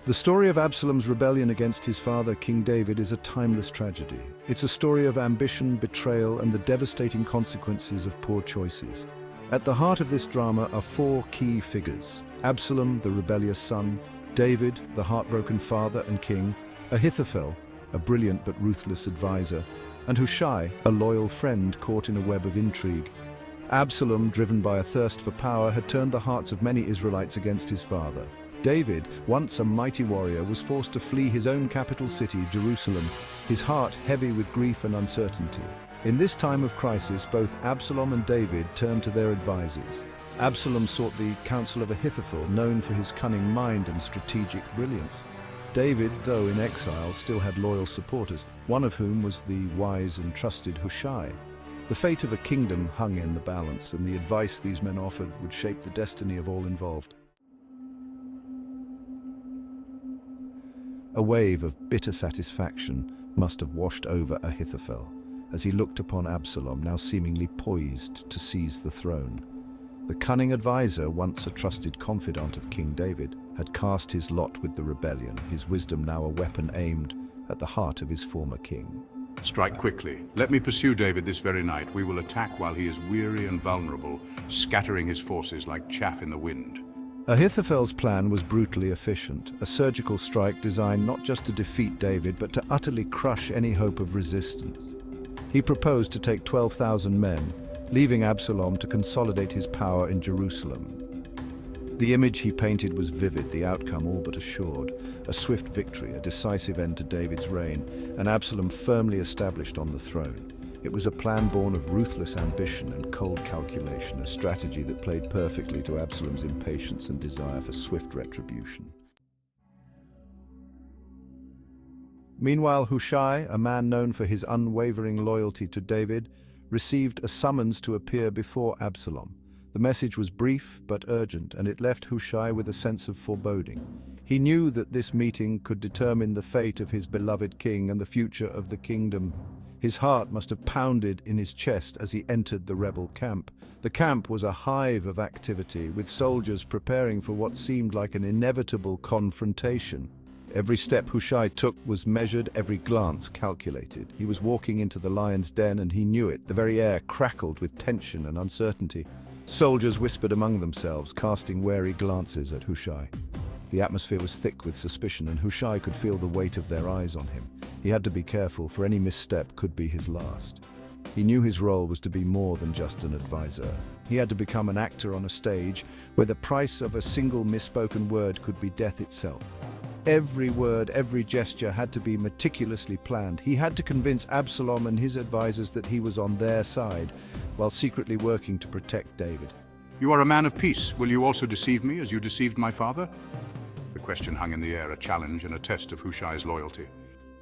The story of Absalom's rebellion against his father, King David, is a timeless tragedy. It's a story of ambition, betrayal, and the devastating consequences of poor choices. At the heart of this drama are four key figures: Absalom, the rebellious son; David, the heartbroken father and king; Ahithophel, a brilliant but ruthless advisor; and Hushai, a loyal friend caught in a web of intrigue. Absalom, driven by a thirst for power, had turned the hearts of many Israelites against his father. David, once a mighty warrior, was forced to flee his own capital city, Jerusalem, his heart heavy with grief and uncertainty. In this time of crisis, both Absalom and David turned to their advisors. Absalom sought the counsel of Ahithophel, known for his cunning mind and strategic brilliance. David, though in exile, still had loyal supporters, one of whom was the wise and trusted Hushai. The fate of a kingdom hung in the balance, and the advice these men offered would shape the destiny of all involved. A wave of bitter satisfaction must have washed over Ahithophel as he looked upon Absalom, now seemingly poised to seize the throne. The cunning advisor, once a trusted confidant of King David, had cast his lot with the rebellion, his wisdom now a weapon aimed at the heart of his former king. Strike quickly. Let me pursue David this very night. We will attack while he is weary and vulnerable, scattering his forces like chaff in the wind. Ahithophel's plan was brutally efficient, a surgical strike designed not just to defeat David, but to utterly crush any hope of resistance. He proposed to take 12,000 men, leaving Absalom to consolidate his power in Jerusalem. The image he painted was vivid, the outcome all but assured: a swift victory, a decisive end to David's reign, and Absalom firmly established on the throne. It was a plan born of ruthless ambition and cold calculation, a strategy that played perfectly to Absalom's impatience and desire for swift retribution. Meanwhile, Hushai, a man known for his unwavering loyalty to David, received a summons to appear before Absalom. The message was brief but urgent, and it left Hushai with a sense of foreboding. He knew that this meeting could determine the fate of his beloved king and the future of the kingdom. His heart must have pounded in his chest as he entered the rebel camp. The camp was a hive of activity, with soldiers preparing for what seemed like an inevitable confrontation. Every step Hushai took was measured, every glance calculated. He was walking into the lion's den, and he knew it. The very air crackled with tension and uncertainty. Soldiers whispered among themselves, casting wary glances at Hushai. The atmosphere was thick with suspicion, and Hushai could feel the weight of their eyes on him. He had to be careful, for any misstep could be his last. He knew his role was to be more than just an advisor. He had to become an actor on a stage where the price of a single misspoken word could be death itself. Every word, every gesture had to be meticulously planned. He had to convince Absalom and his advisors that he was on their side, while secretly working to protect David. You are a man of peace. Will you also deceive me as you deceived my father? The question hung in the air, a challenge and a test of Hushai's loyalty.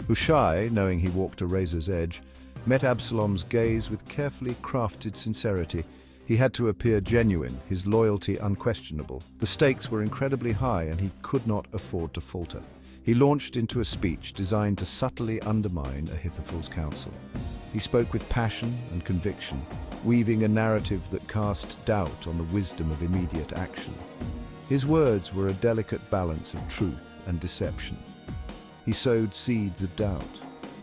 Hushai, knowing he walked a razor's edge, met Absalom's gaze with carefully crafted sincerity. He had to appear genuine, his loyalty unquestionable. The stakes were incredibly high, and he could not afford to falter. He launched into a speech designed to subtly undermine Ahithophel's counsel. He spoke with passion and conviction, weaving a narrative that cast doubt on the wisdom of immediate action. His words were a delicate balance of truth and deception. He sowed seeds of doubt,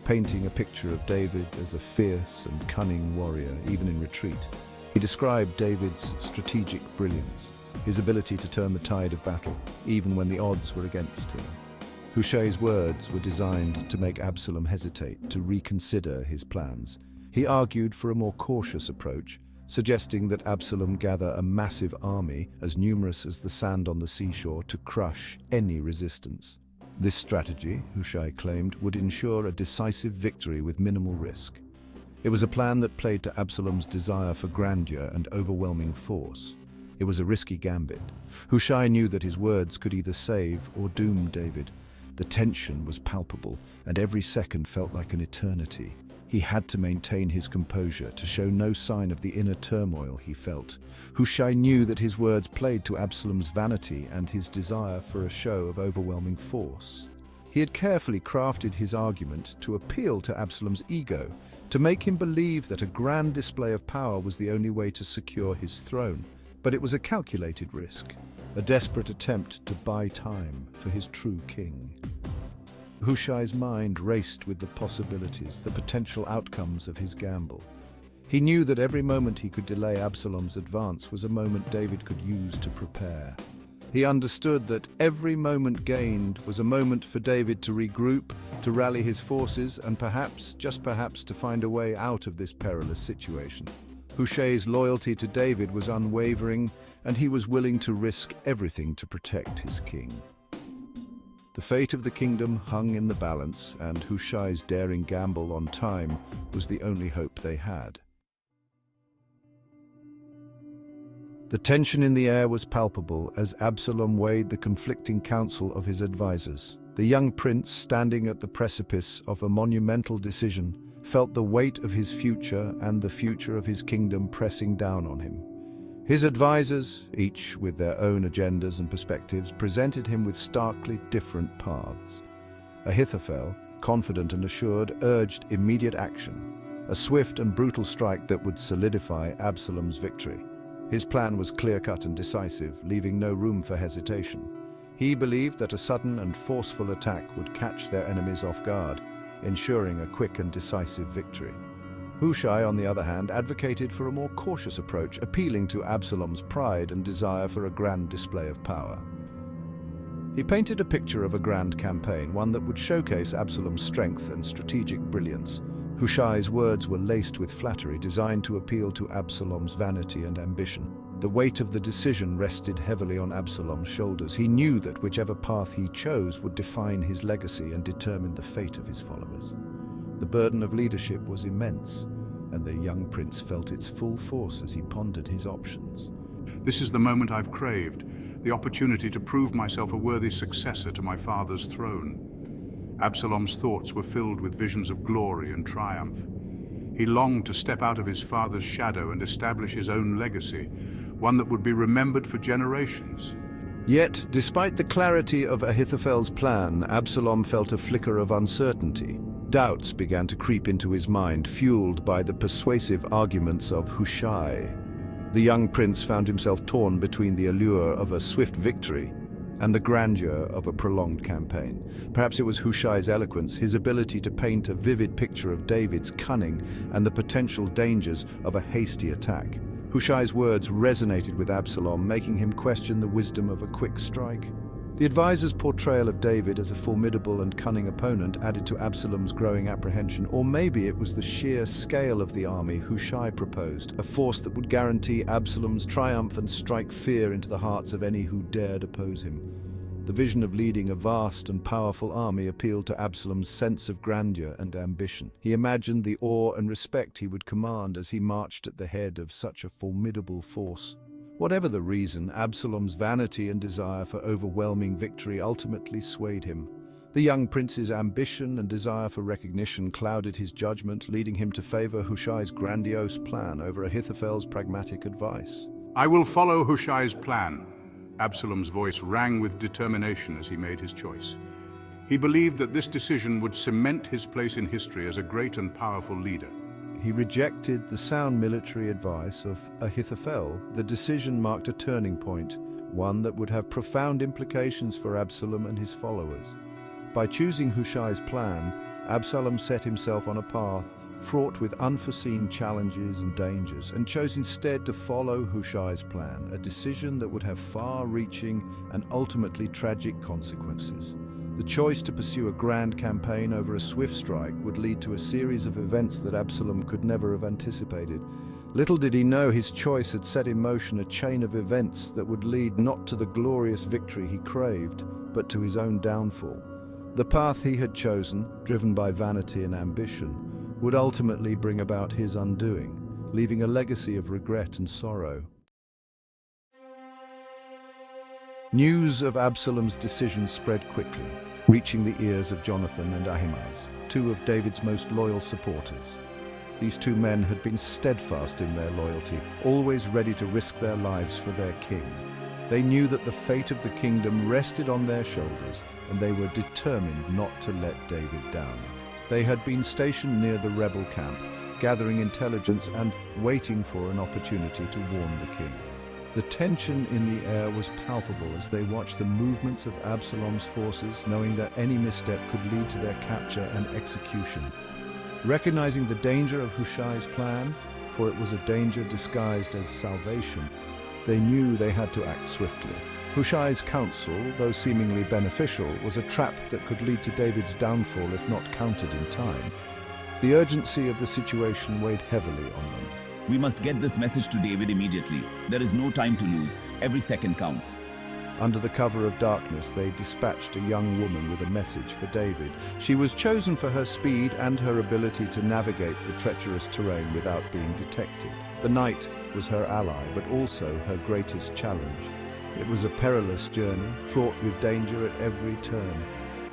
painting a picture of David as a fierce and cunning warrior, even in retreat. He described David's strategic brilliance, his ability to turn the tide of battle, even when the odds were against him. Hushai's words were designed to make Absalom hesitate, to reconsider his plans. He argued for a more cautious approach, suggesting that Absalom gather a massive army, as numerous as the sand on the seashore, to crush any resistance. This strategy, Hushai claimed, would ensure a decisive victory with minimal risk. It was a plan that played to Absalom's desire for grandeur and overwhelming force. It was a risky gambit. Hushai knew that his words could either save or doom David. The tension was palpable, and every second felt like an eternity. He had to maintain his composure, to show no sign of the inner turmoil he felt. Hushai knew that his words played to Absalom's vanity and his desire for a show of overwhelming force. He had carefully crafted his argument to appeal to Absalom's ego, to make him believe that a grand display of power was the only way to secure his throne. But it was a calculated risk. a desperate attempt to buy time for his true king. Hushai's mind raced with the possibilities, the potential outcomes of his gamble. He knew that every moment he could delay Absalom's advance was a moment David could use to prepare. He understood that every moment gained was a moment for David to regroup, to rally his forces, and perhaps, just perhaps, to find a way out of this perilous situation. Hushai's loyalty to David was unwavering, and he was willing to risk everything to protect his king. The fate of the kingdom hung in the balance, and Hushai's daring gamble on time was the only hope they had. The tension in the air was palpable as Absalom weighed the conflicting counsel of his advisors. The young prince, standing at the precipice of a monumental decision, felt the weight of his future and the future of his kingdom pressing down on him. His advisors, each with their own agendas and perspectives, presented him with starkly different paths. Ahithophel, confident and assured, urged immediate action, a swift and brutal strike that would solidify Absalom's victory. His plan was clear-cut and decisive, leaving no room for hesitation. He believed that a sudden and forceful attack would catch their enemies off guard, ensuring a quick and decisive victory. Hushai, on the other hand, advocated for a more cautious approach, appealing to Absalom's pride and desire for a grand display of power. He painted a picture of a grand campaign, one that would showcase Absalom's strength and strategic brilliance. Hushai's words were laced with flattery, designed to appeal to Absalom's vanity and ambition. The weight of the decision rested heavily on Absalom's shoulders. He knew that whichever path he chose would define his legacy and determine the fate of his followers. The burden of leadership was immense, and the young prince felt its full force as he pondered his options. This is the moment I've craved, the opportunity to prove myself a worthy successor to my father's throne. Absalom's thoughts were filled with visions of glory and triumph. He longed to step out of his father's shadow and establish his own legacy, one that would be remembered for generations. Yet, despite the clarity of Ahithophel's plan, Absalom felt a flicker of uncertainty. Doubts began to creep into his mind, fueled by the persuasive arguments of Hushai. The young prince found himself torn between the allure of a swift victory and the grandeur of a prolonged campaign. Perhaps it was Hushai's eloquence, his ability to paint a vivid picture of David's cunning and the potential dangers of a hasty attack. Hushai's words resonated with Absalom, making him question the wisdom of a quick strike. The advisor's portrayal of David as a formidable and cunning opponent added to Absalom's growing apprehension, or maybe it was the sheer scale of the army Hushai proposed, a force that would guarantee Absalom's triumph and strike fear into the hearts of any who dared oppose him. The vision of leading a vast and powerful army appealed to Absalom's sense of grandeur and ambition. He imagined the awe and respect he would command as he marched at the head of such a formidable force. Whatever the reason, Absalom's vanity and desire for overwhelming victory ultimately swayed him. The young prince's ambition and desire for recognition clouded his judgment, leading him to favor Hushai's grandiose plan over Ahithophel's pragmatic advice. I will follow Hushai's plan. Absalom's voice rang with determination as he made his choice. He believed that this decision would cement his place in history as a great and powerful leader. He rejected the sound military advice of Ahithophel. The decision marked a turning point, one that would have profound implications for Absalom and his followers. By choosing Hushai's plan, Absalom set himself on a path fraught with unforeseen challenges and dangers, and chose instead to follow Hushai's plan, a decision that would have far-reaching and ultimately tragic consequences. The choice to pursue a grand campaign over a swift strike would lead to a series of events that Absalom could never have anticipated. Little did he know his choice had set in motion a chain of events that would lead not to the glorious victory he craved, but to his own downfall. The path he had chosen, driven by vanity and ambition, would ultimately bring about his undoing, leaving a legacy of regret and sorrow. News of Absalom's decision spread quickly, reaching the ears of Jonathan and Ahimaaz, two of David's most loyal supporters. These two men had been steadfast in their loyalty, always ready to risk their lives for their king. They knew that the fate of the kingdom rested on their shoulders, and they were determined not to let David down. They had been stationed near the rebel camp, gathering intelligence and waiting for an opportunity to warn the king. The tension in the air was palpable as they watched the movements of Absalom's forces, knowing that any misstep could lead to their capture and execution. Recognizing the danger of Hushai's plan, for it was a danger disguised as salvation, they knew they had to act swiftly. Hushai's counsel, though seemingly beneficial, was a trap that could lead to David's downfall if not countered in time. The urgency of the situation weighed heavily on them. We must get this message to David immediately. There is no time to lose. Every second counts. Under the cover of darkness, they dispatched a young woman with a message for David. She was chosen for her speed and her ability to navigate the treacherous terrain without being detected. The knight was her ally, but also her greatest challenge. It was a perilous journey, fraught with danger at every turn.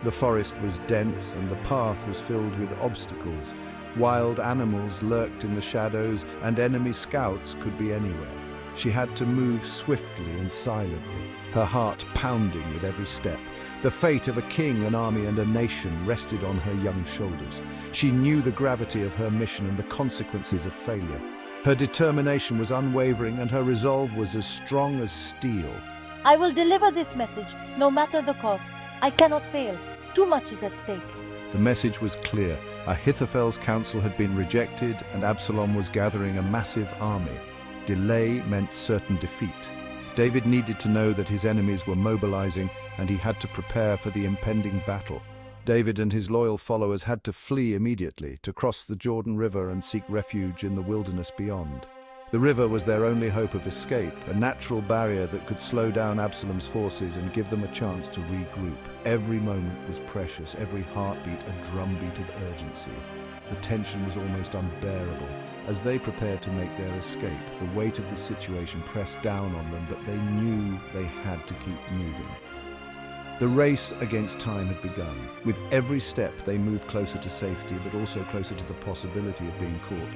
The forest was dense and the path was filled with obstacles. Wild animals lurked in the shadows and enemy scouts could be anywhere. She had to move swiftly and silently, her heart pounding with every step. The fate of a king, an army, and a nation rested on her young shoulders. She knew the gravity of her mission and the consequences of failure. Her determination was unwavering and her resolve was as strong as steel. I will deliver this message, no matter the cost. I cannot fail. Too much is at stake. The message was clear. Ahithophel's counsel had been rejected and Absalom was gathering a massive army. Delay meant certain defeat. David needed to know that his enemies were mobilizing and he had to prepare for the impending battle. David and his loyal followers had to flee immediately, to cross the Jordan River and seek refuge in the wilderness beyond. The river was their only hope of escape, a natural barrier that could slow down Absalom's forces and give them a chance to regroup. Every moment was precious, every heartbeat a drumbeat of urgency. The tension was almost unbearable. As they prepared to make their escape, the weight of the situation pressed down on them, but they knew they had to keep moving. The race against time had begun. With every step, they moved closer to safety, but also closer to the possibility of being caught.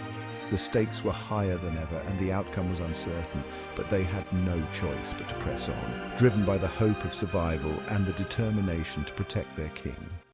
The stakes were higher than ever, and the outcome was uncertain, but they had no choice but to press on, driven by the hope of survival and the determination to protect their king.